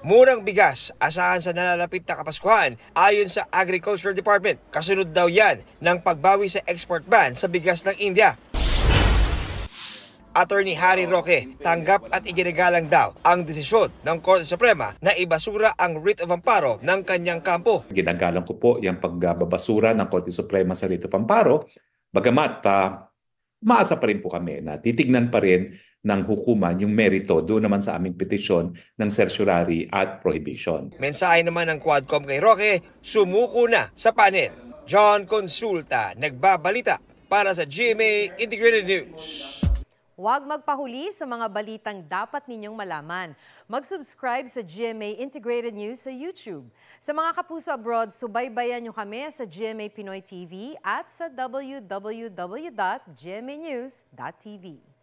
Murang bigas asahan sa nalalapit na Kapaskuhan ayon sa Agriculture Department. Kasunod daw yan ng pagbawi sa export ban sa bigas ng India. Attorney Harry Roque, tanggap at iginagalang daw ang desisyon ng Korte Suprema na ibasura ang writ of amparo ng kanyang kampo. Ginagalang ko po yung pagbabasura ng Korte Suprema sa writ of amparo, bagamat maasa pa rin po kami na titignan pa rin ng hukuman yung merito doon naman sa aming petisyon ng certiorari at prohibition. Mensahe naman ng Quadcom kay Roque, sumuko na sa panel. John Consulta, nagbabalita para sa GMA Integrated News. Huwag magpahuli sa mga balitang dapat ninyong malaman. Mag-subscribe sa GMA Integrated News sa YouTube. Sa mga kapuso abroad, subaybayan nyo kami sa GMA Pinoy TV at sa www.gmanews.tv.